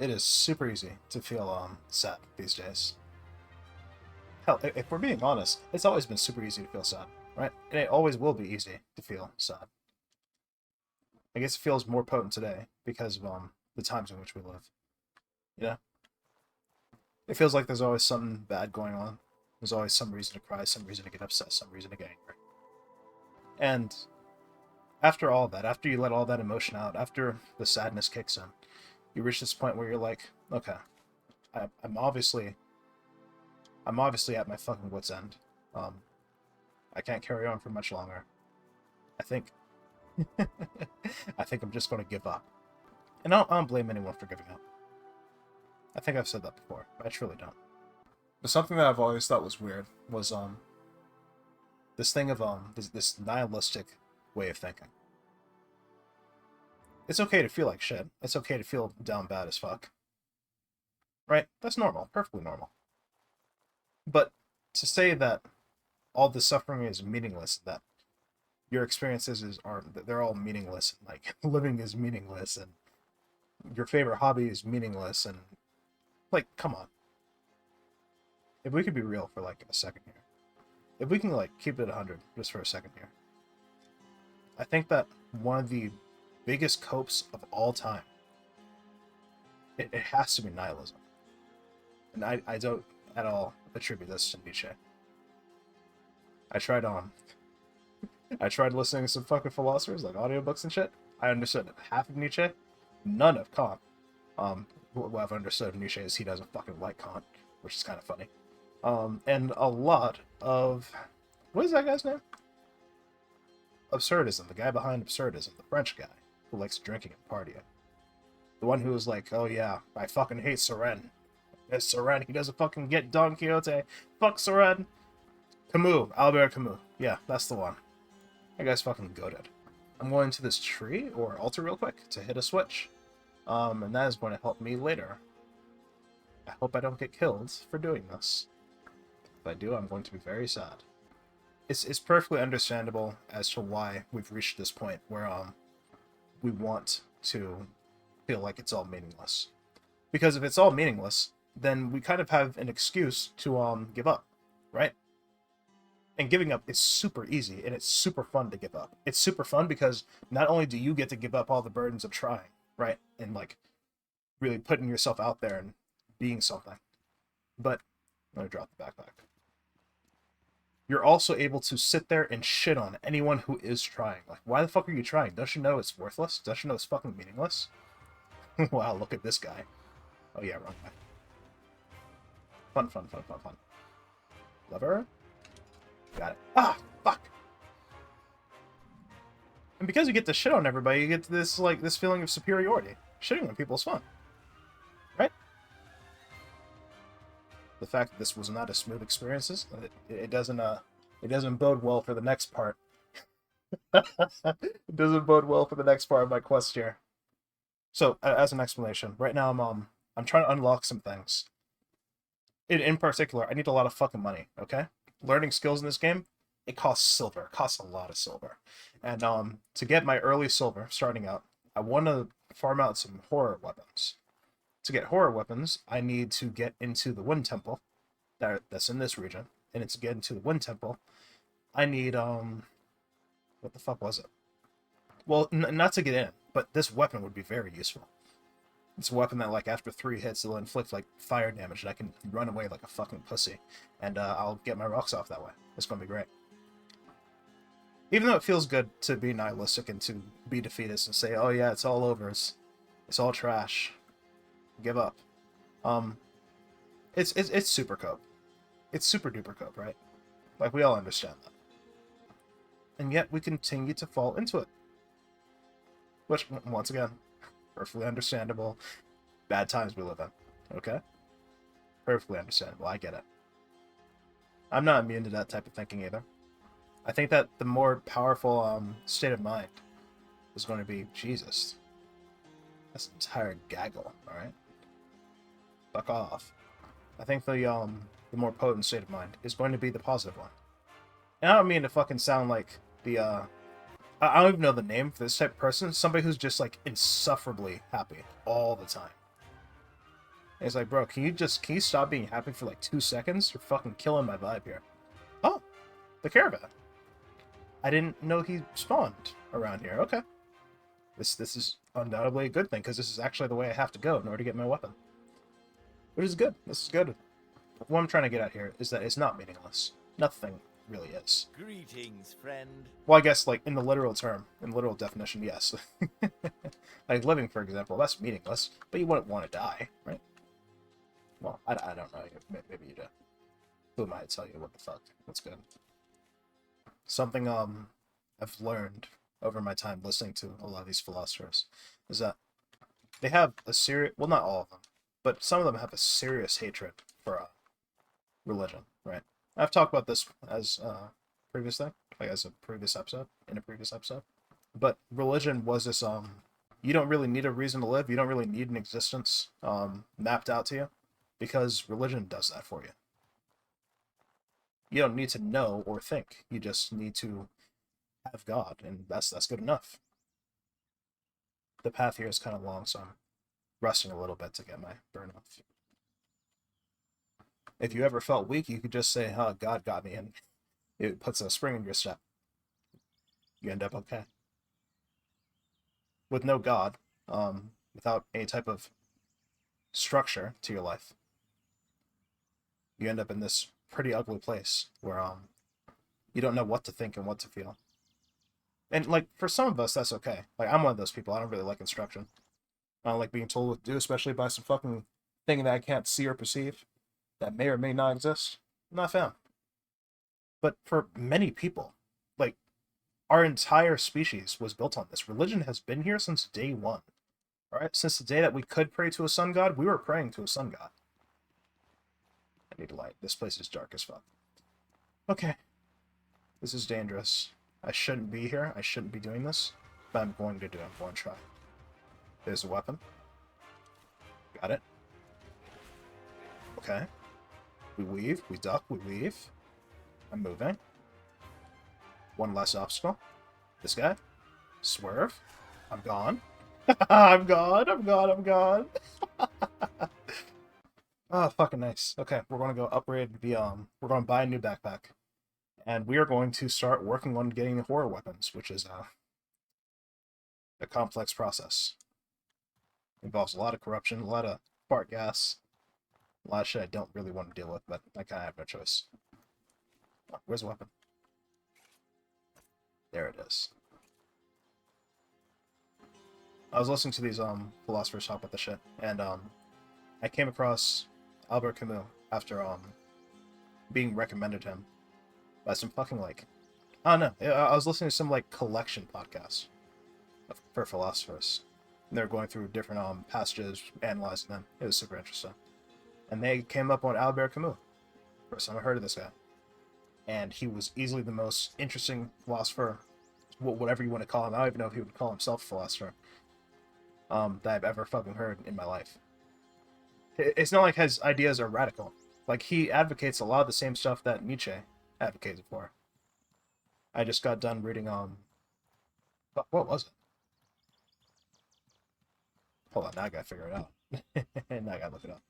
it is super easy to feel sad these days. Hell, if we're being honest, it's always been super easy to feel sad, right? And it always will be easy to feel sad. I guess it feels more potent today because of the times in which we live. You know? It feels like there's always something bad going on. There's always some reason to cry, some reason to get upset, some reason to get angry. And after all that, after you let all that emotion out, after the sadness kicks in, you reach this point where you're like, okay, I'm obviously at my fucking wit's end. Um, I can't carry on for much longer. I think I think I'm just going to give up. And I don't blame anyone for giving up. I think I've said that before, but I truly don't. But something that I've always thought was weird was this thing of this nihilistic way of thinking. It's okay to feel like shit. It's okay to feel down bad as fuck. Right? That's normal. Perfectly normal. But to say that all the suffering is meaningless, that your experiences they're all meaningless, and like living is meaningless, and your favorite hobby is meaningless, and like, come on. If we could be real for like a second here, if we can like keep it 100 just for a second here, I think that one of the biggest copes of all time, it has to be nihilism. And I don't at all attribute this to Nietzsche. I tried listening to some fucking philosophers, like audiobooks and shit. I understood half of Nietzsche, none of Kant. What I've understood of Nietzsche is he doesn't fucking like Kant, which is kind of funny. And a lot of, what is that guy's name? Absurdism, the guy behind Absurdism, the French guy who likes drinking and partying. The one who was like, oh yeah, I fucking hate Seren. It's Seren, he doesn't fucking get Don Quixote. Fuck Seren. Camus, Albert Camus. Yeah, that's the one. That guy's fucking goated. I'm going to this tree or altar real quick to hit a switch. And that is going to help me later. I hope I don't get killed for doing this. If I do, I'm going to be very sad. It's perfectly understandable as to why we've reached this point where we want to feel like it's all meaningless. Because if it's all meaningless, then we kind of have an excuse to give up, right? And giving up is super easy, and it's super fun to give up. It's super fun because not only do you get to give up all the burdens of trying, right? And like really putting yourself out there and being something. But I'm gonna drop the backpack. You're also able to sit there and shit on anyone who is trying. Like, why the fuck are you trying? Don't you know it's worthless? Don't you know it's fucking meaningless? Wow, look at this guy. Oh yeah, wrong guy. Fun, fun, fun, fun, fun. Lever? Got it. Ah, fuck! And because you get to shit on everybody, you get this, like, this feeling of superiority. Shitting on people is fun. Right? The fact that this was not a smooth experience, it doesn't bode well for the next part. It doesn't bode well for the next part of my quest here. So, as an explanation, right now I'm trying to unlock some things. In particular, I need a lot of fucking money, okay? Learning skills in this game, it costs silver. It costs a lot of silver. And to get my early silver, starting out, I want to farm out some horror weapons. To get horror weapons, I need to get into the Wind Temple that's in this region. And to get into the Wind Temple, I need, what the fuck was it? Well, not to get in, but this weapon would be very useful. It's a weapon that, like, after 3 hits, it'll inflict, like, fire damage, and I can run away like a fucking pussy. And I'll get my rocks off that way. It's gonna be great. Even though it feels good to be nihilistic and to be defeatist and say, oh yeah, it's all over, it's all trash, give up. It's super cope. It's super duper cope, right? Like, we all understand that. And yet we continue to fall into it. Which, once again, perfectly understandable. Bad times we live in. Okay? Perfectly understandable. I get it. I'm not immune to that type of thinking either. I think that the more powerful state of mind is going to be Jesus. That's an entire gaggle, alright? Fuck off. I think the more potent state of mind is going to be the positive one. And I don't mean to fucking sound like the I don't even know the name for this type of person. Somebody who's just like insufferably happy all the time. And he's like, bro, can you stop being happy for like 2 seconds? You're fucking killing my vibe here. Oh, the caravan. I didn't know he spawned around here. Okay. This is undoubtedly a good thing, because this is actually the way I have to go in order to get my weapon. Which is good. This is good. What I'm trying to get at here is that it's not meaningless. Nothing really is. Greetings, friend. Well, I guess, like, in the literal term, in literal definition, yes. Like, living, for example, that's meaningless, but you wouldn't want to die, right? Well, I don't know. Maybe you do. Who am I to tell you what the fuck? That's good. Something, I've learned over my time listening to a lot of these philosophers is that they have a serious, well, not all of them, but some of them have a serious hatred for religion, right? I've talked about this as previous thing, like as a previous episode, in a previous episode. But religion was this you don't really need a reason to live, you don't really need an existence mapped out to you, because religion does that for you. You don't need to know or think, you just need to have God, and that's good enough. The path here is kind of long, so I'm resting a little bit to get my burn off. If you ever felt weak, you could just say, "Oh, God got me," and it puts a spring in your step. You end up okay. With no God, without any type of structure to your life, you end up in this pretty ugly place where you don't know what to think and what to feel. And, like, for some of us, that's okay. Like, I'm one of those people. I don't really like instruction. I don't like being told what to do, especially by some fucking thing that I can't see or perceive, that may or may not exist. I'm not a fan. But for many people, like, our entire species was built on this. Religion has been here since day one. Alright? Since the day that we could pray to a sun god, we were praying to a sun god. I need a light. This place is dark as fuck. Okay. This is dangerous. I shouldn't be here. I shouldn't be doing this. But I'm going to do it. I'm going to try. There's a weapon. Got it. Okay. We weave. We duck. We weave. I'm moving. One less obstacle. This guy. Swerve. I'm gone. I'm gone. I'm gone. I'm gone. Oh, fucking nice. Okay, we're going to go upgrade the, we're going to buy a new backpack. And we are going to start working on getting the horror weapons, which is a complex process. Involves a lot of corruption, a lot of fart gas, a lot of shit I don't really want to deal with, but I kind of have no choice. Oh, where's the weapon? There it is. I was listening to these philosophers talk about the shit, and I came across Albert Camus after being recommended him by some fucking, like, I don't know. I was listening to some, like, collection podcast for philosophers. And they were going through different passages, analyzing them. It was super interesting. And they came up on Albert Camus. First time I heard of this guy. And he was easily the most interesting philosopher, whatever you want to call him. I don't even know if he would call himself a philosopher, that I've ever fucking heard in my life. It's not like his ideas are radical. Like, he advocates a lot of the same stuff that Nietzsche advocated for. I just got done reading, what was it? Hold on, now I gotta figure it out. Now I gotta look it up.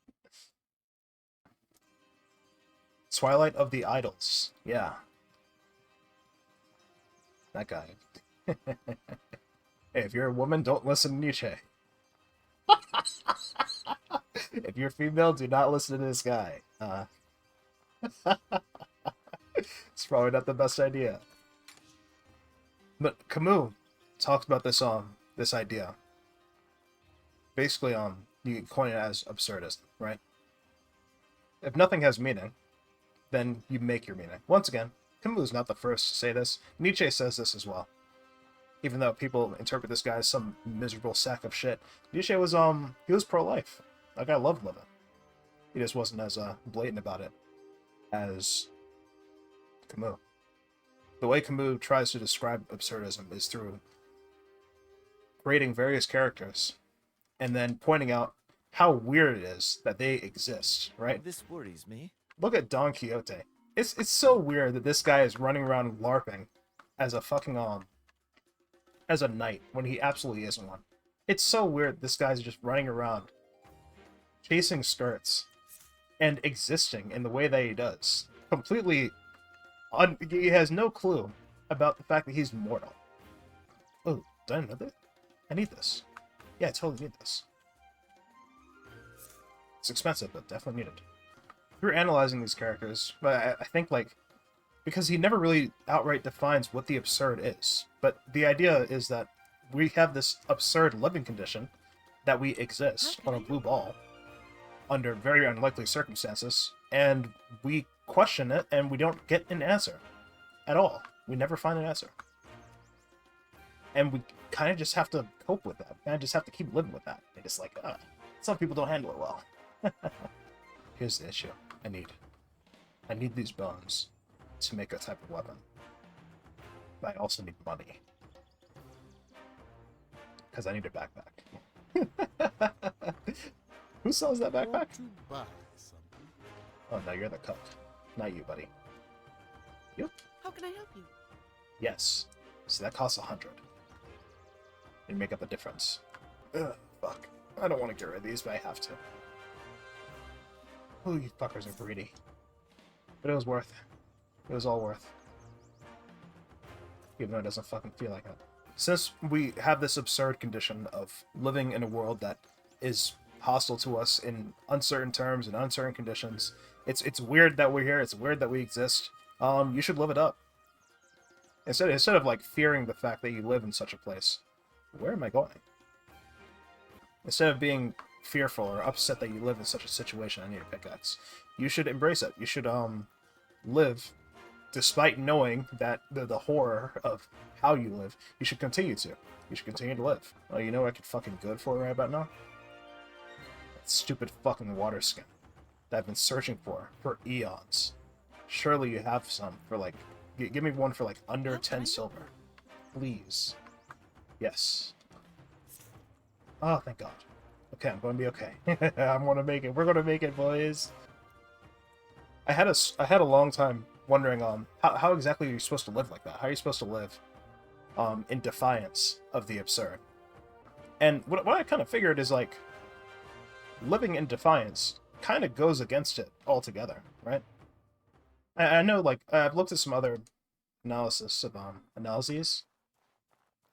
Twilight of the Idols. Yeah. That guy. Hey, if you're a woman, don't listen to Nietzsche. If you're female, do not listen to this guy. It's probably not the best idea. But Camus talks about this this idea. Basically, you can coin it as absurdism, right? If nothing has meaning, then you make your meaning. Once again, Camus is not the first to say this. Nietzsche says this as well. Even though people interpret this guy as some miserable sack of shit, Nietzsche was he was pro-life. That guy loved living. He just wasn't as blatant about it as Camus. The way Camus tries to describe absurdism is through creating various characters and then pointing out how weird it is that they exist, right? This worries me. Look at Don Quixote. It's so weird that this guy is running around LARPing as a fucking as a knight when he absolutely isn't one. It's so weird this guy's just running around chasing skirts and existing in the way that he does. Completely, he has no clue about the fact that he's mortal. Oh, do I know that? I need this. Yeah, I totally need this. It's expensive, but definitely needed. Through analyzing these characters, but I think, like, because he never really outright defines what the absurd is. But the idea is that we have this absurd living condition that we exist on a blue ball under very unlikely circumstances, and we question it, and we don't get an answer at all. We never find an answer. And we kind of just have to cope with that. Kind of just have to keep living with that. And it's like, some people don't handle it well. Here's the issue. I need these bones to make a type of weapon. But I also need money. Because I need a backpack. Who sells that backpack? Oh, no, you're the cook. Not you, buddy. You? How can I help you? Yes. So that costs 100. And make up the difference. Ugh, fuck. I don't want to get rid of these, but I have to. Oh, you fuckers are greedy. But it was worth it. It was all worth. Even though it doesn't fucking feel like it. Since we have this absurd condition of living in a world that is hostile to us in uncertain terms and uncertain conditions, it's weird that we're here, it's weird that we exist. You should live it up. Instead of like fearing the fact that you live in such a place. Where am I going? Instead of being fearful or upset that you live in such a situation, I need a pickaxe. You should embrace it. You should live despite knowing that the horror of how you live. You should continue to. You should continue to live. Oh, you know what I could fucking good for right about now? That stupid fucking water skin that I've been searching for eons. Surely you have some for like... Give me one for like under 10 silver. Please. Yes. Oh, thank God. Okay, I'm going to be okay. I'm going to make it. We're going to make it, boys. I had a long time wondering how exactly are you supposed to live like that? How are you supposed to live in defiance of the absurd? And what I kind of figured is like living in defiance kind of goes against it altogether, right? I know, like, I've looked at some other analysis of analyses.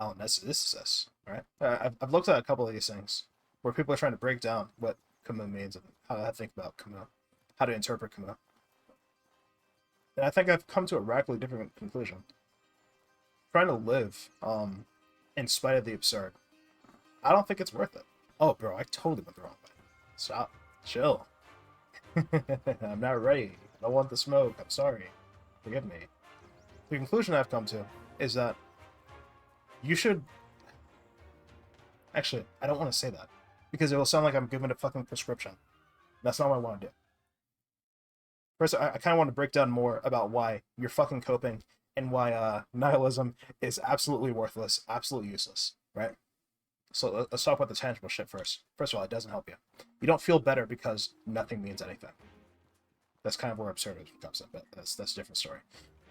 Analysis, right? I've looked at a couple of these things where people are trying to break down what Camus means and how to think about Camus, how to interpret Camus. And I think I've come to a radically different conclusion. Trying to live in spite of the absurd, I don't think it's worth it. Oh, bro, I totally went the wrong way. Stop. Chill. I'm not ready. I don't want the smoke. I'm sorry. Forgive me. The conclusion I've come to is that you should... Actually, I don't want to say that, because it will sound like I'm giving a fucking prescription. That's not what I want to do. First, I kind of want to break down more about why you're fucking coping and why nihilism is absolutely worthless, absolutely useless, right? So let's talk about the tangible shit first. First of all, it doesn't help you. You don't feel better because nothing means anything. That's kind of where absurdism comes in, but that's a different story.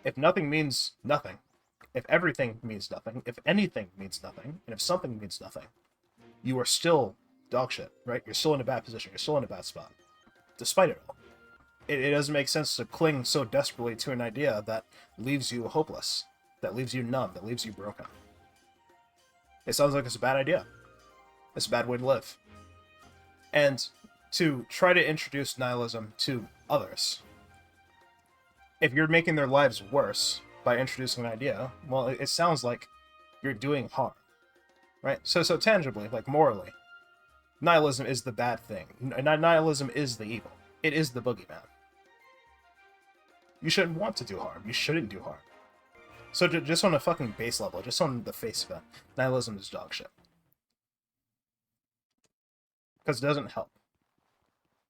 If nothing means nothing, if everything means nothing, if anything means nothing, and if something means nothing, you are still dog shit, right? You're still in a bad position. You're still in a bad spot. Despite it all. It doesn't make sense to cling so desperately to an idea that leaves you hopeless, that leaves you numb, that leaves you broken. It sounds like it's a bad idea. It's a bad way to live. And to try to introduce nihilism to others, if you're making their lives worse by introducing an idea, well, it sounds like you're doing harm, right? So tangibly, like morally, nihilism is the bad thing. Nihilism is the evil. It is the boogeyman. You shouldn't want to do harm. You shouldn't do harm. So just on a fucking base level, just on the face of it, nihilism is dog shit. Because it doesn't help.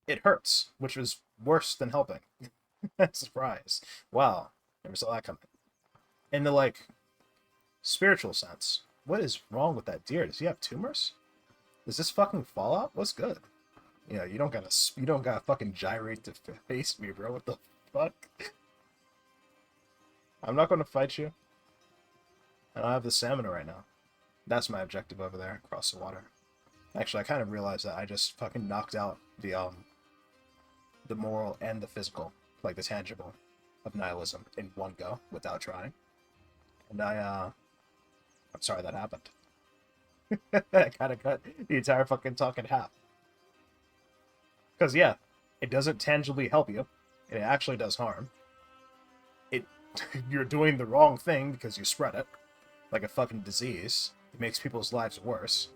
It hurts, which is worse than helping. Surprise. Wow. Never saw that coming. In the, like, spiritual sense, what is wrong with that deer? Does he have tumors? Is this fucking Fallout? What's good? Yeah, you don't gotta fucking gyrate to face me, bro. What the fuck? I'm not gonna fight you. I don't have the stamina right now. That's my objective over there, across the water. Actually, I kind of realized that I just fucking knocked out the moral and the physical, like the tangible, of nihilism in one go without trying. And I'm sorry that happened. I kind of cut the entire fucking talk in half. Because yeah, it doesn't tangibly help you, and it actually does harm. You're doing the wrong thing because you spread it, like a fucking disease. It makes people's lives worse.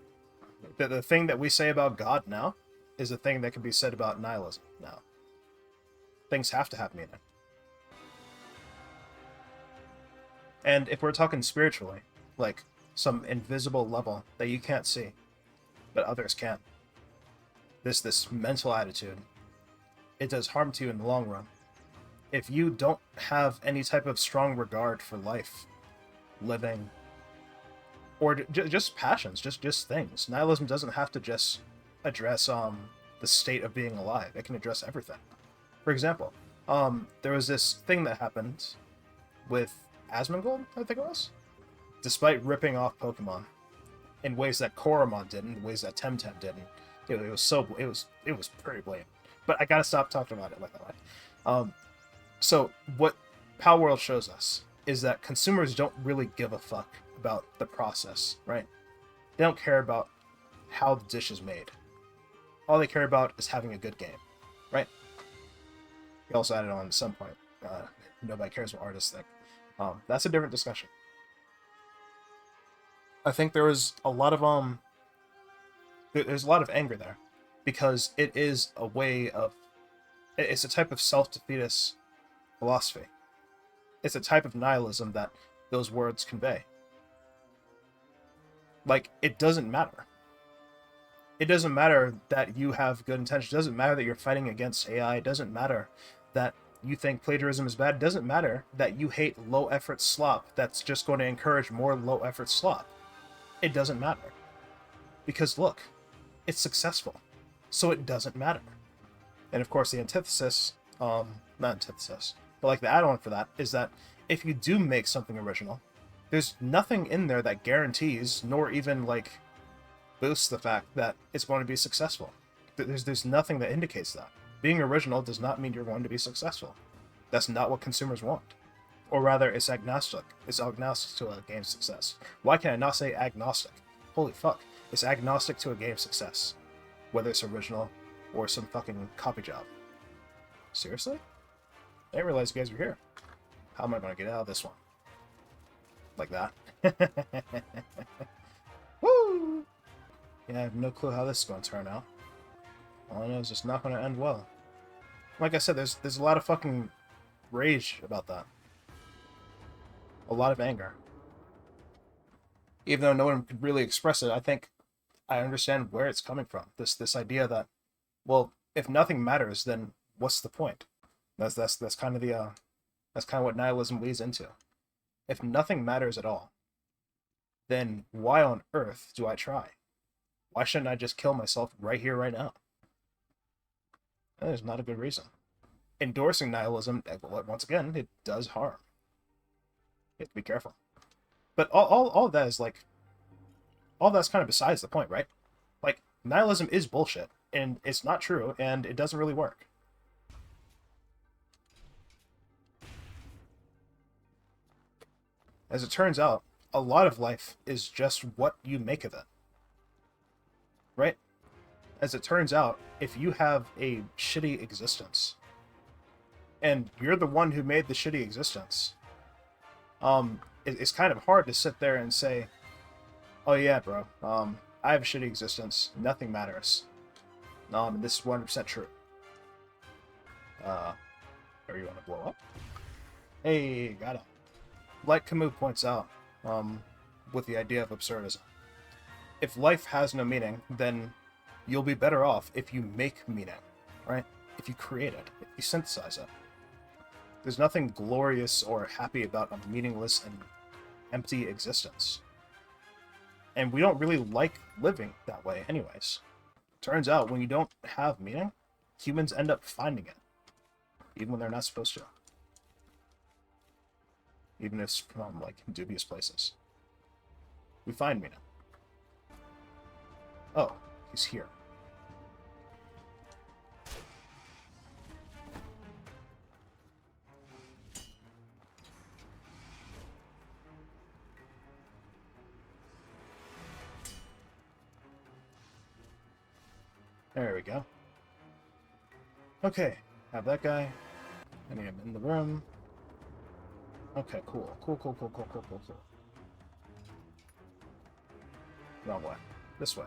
The thing that we say about God now is a thing that can be said about nihilism now. Things have to have meaning. And if we're talking spiritually, like some invisible level that you can't see, but others can, this mental attitude, it does harm to you in the long run. If you don't have any type of strong regard for life, living, or just passions, just things. Nihilism doesn't have to just address the state of being alive. It can address everything. For example, there was this thing that happened with Asmongold, I think it was, despite ripping off Pokemon in ways that Koromon didn't, in ways that Temtem didn't. It was pretty blatant. But I gotta stop talking about it like that way. So what Palworld shows us is that consumers don't really give a fuck about the process, right? They don't care about how the dish is made. All they care about is having a good game, right? He also added on at some point, nobody cares what artists think. That's a different discussion. I think there was a lot of there's a lot of anger there, because it is a way of, it's a type of self-defeatist philosophy. It's a type of nihilism that those words convey. Like, it doesn't matter. It doesn't matter that you have good intentions. It doesn't matter that you're fighting against AI. It doesn't matter that you think plagiarism is bad. It doesn't matter that you hate low-effort slop that's just going to encourage more low-effort slop. It doesn't matter. Because, look, it's successful. So it doesn't matter. And, of course, the antithesis, not antithesis, but like the add-on for that, is that if you do make something original, there's nothing in there that guarantees, nor even, like, boosts the fact that it's going to be successful. There's nothing that indicates that. Being original does not mean you're going to be successful. That's not what consumers want. Or rather, it's agnostic. It's agnostic to a game's success. Why can I not say agnostic? Holy fuck. It's agnostic to a game's success. Whether it's original or some fucking copy job. Seriously? I didn't realize you guys were here. How am I going to get out of this one? Like that. Woo! Yeah, I have no clue how this is going to turn out. All I know is it's not going to end well. Like I said, there's a lot of fucking rage about that. A lot of anger. Even though no one could really express it, I think I understand where it's coming from. This idea that, well, if nothing matters, then what's the point? That's kind of the that's kind of what nihilism leads into. If nothing matters at all, then why on earth do I try? Why shouldn't I just kill myself right here, right now? That is not a good reason. Endorsing nihilism, once again, it does harm. You have to be careful. But all of that is like, all that's kind of besides the point, right? Like, nihilism is bullshit, and it's not true, and it doesn't really work. As it turns out, a lot of life is just what you make of it. Right? As it turns out, if you have a shitty existence, and you're the one who made the shitty existence, it's kind of hard to sit there and say, oh yeah, bro, I have a shitty existence, nothing matters. This is 100% true. Or you want to blow up? Hey, got it. Like Camus points out, with the idea of absurdism. If life has no meaning, then you'll be better off if you make meaning, right? If you create it, if you synthesize it. There's nothing glorious or happy about a meaningless and empty existence. And we don't really like living that way anyways. Turns out, when you don't have meaning, humans end up finding it. Even when they're not supposed to. Even if it's from, like, dubious places. We find meaning. Oh, he's here. There we go. Okay, have that guy. I need him in the room. Okay, cool. Cool. Wrong way. This way.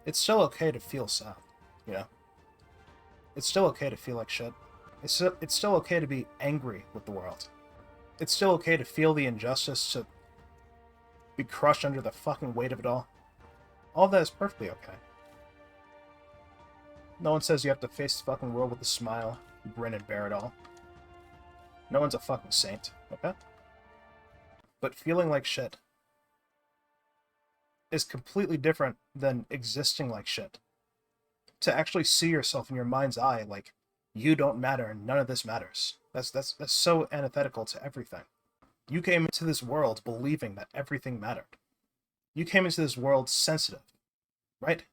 It's still okay to feel sad, you know? It's still okay to feel like shit. It's still okay to be angry with the world. It's still okay to feel the injustice, to be crushed under the fucking weight of it all. All that is perfectly okay. No one says you have to face the fucking world with a smile, grin and bear it all. No one's a fucking saint, okay? But feeling like shit is completely different than existing like shit. To actually see yourself in your mind's eye like you don't matter and none of this matters. That's so antithetical to everything. You came into this world believing that everything mattered. You came into this world sensitive, right?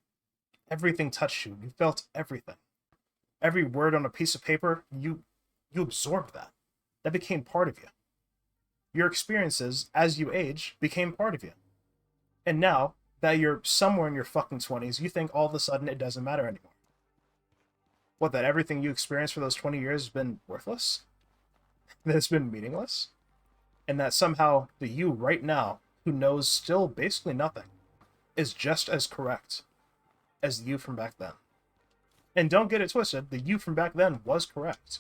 Everything touched you. You felt everything. Every word on a piece of paper, you absorbed that. That became part of you. Your experiences, as you age, became part of you. And now that you're somewhere in your fucking 20s, you think all of a sudden it doesn't matter anymore. What, that everything you experienced for those 20 years has been worthless? That it's been meaningless? And that somehow the you right now, who knows still basically nothing, is just as correct as the you from back then. And don't get it twisted, the you from back then was correct.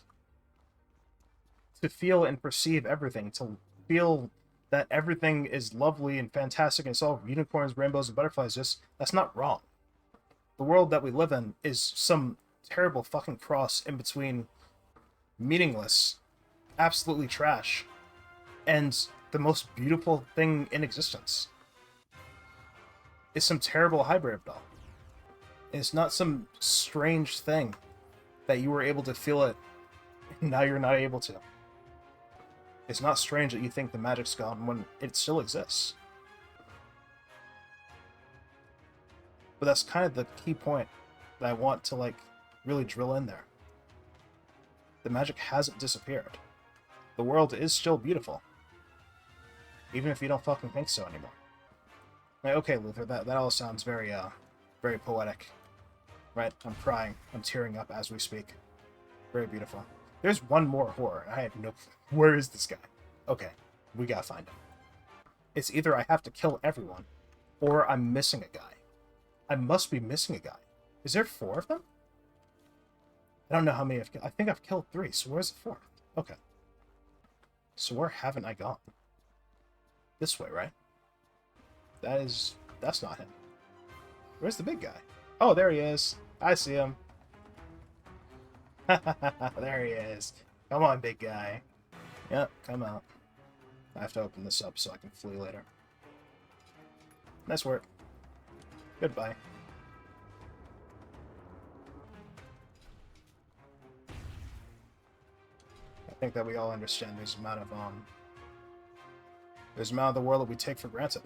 To feel and perceive everything, to feel that everything is lovely and fantastic and it's all unicorns, rainbows, and butterflies, that's not wrong. The world that we live in is some terrible fucking cross in between meaningless, absolutely trash, and the most beautiful thing in existence. It's some terrible hybrid of it all. It's not some strange thing that you were able to feel it and now you're not able to. It's not strange that you think the magic's gone when it still exists. But that's kind of the key point that I want to, like, really drill in there. The magic hasn't disappeared. The world is still beautiful. Even if you don't fucking think so anymore. Like, okay, Luther, that all sounds very, very poetic. Right? I'm crying. I'm tearing up as we speak. Very beautiful. There's one more horror. I have no... Where is this guy? Okay, we gotta find him. It's either I have to kill everyone, or I'm missing a guy. I must be missing a guy. Is there 4 of them? I don't know how many I've killed. I think I've killed 3, so where's the 4th? Okay. So where haven't I gone? This way, right? That's not him. Where's the big guy? Oh, there he is. I see him. There he is. Come on, big guy. Yep, come out. I have to open this up so I can flee later. Nice work. Goodbye. I think that we all understand there's amount of the world that we take for granted.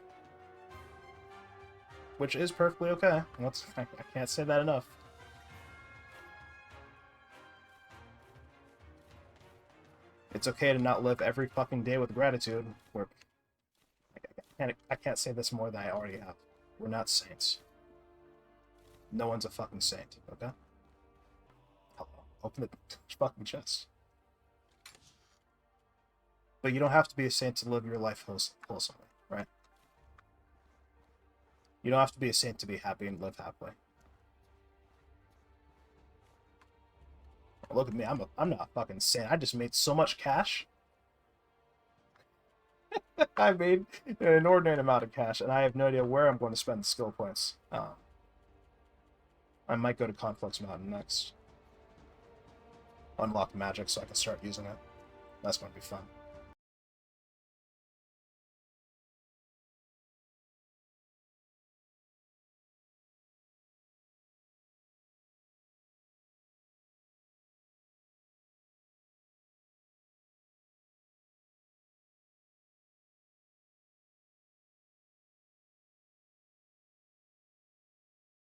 Which is perfectly okay. I can't say that enough. It's okay to not live every fucking day with gratitude. I can't say this more than I already have. We're not saints. No one's a fucking saint, okay? Hello. Open the fucking chest. But you don't have to be a saint to live your life wholesomely, right? You don't have to be a saint to be happy and live happily. Look at me, I'm not a fucking saint. I just made so much cash. I made an inordinate amount of cash, and I have no idea where I'm going to spend the skill points. I might go to Conflux Mountain next. Unlock magic so I can start using it. That's going to be fun.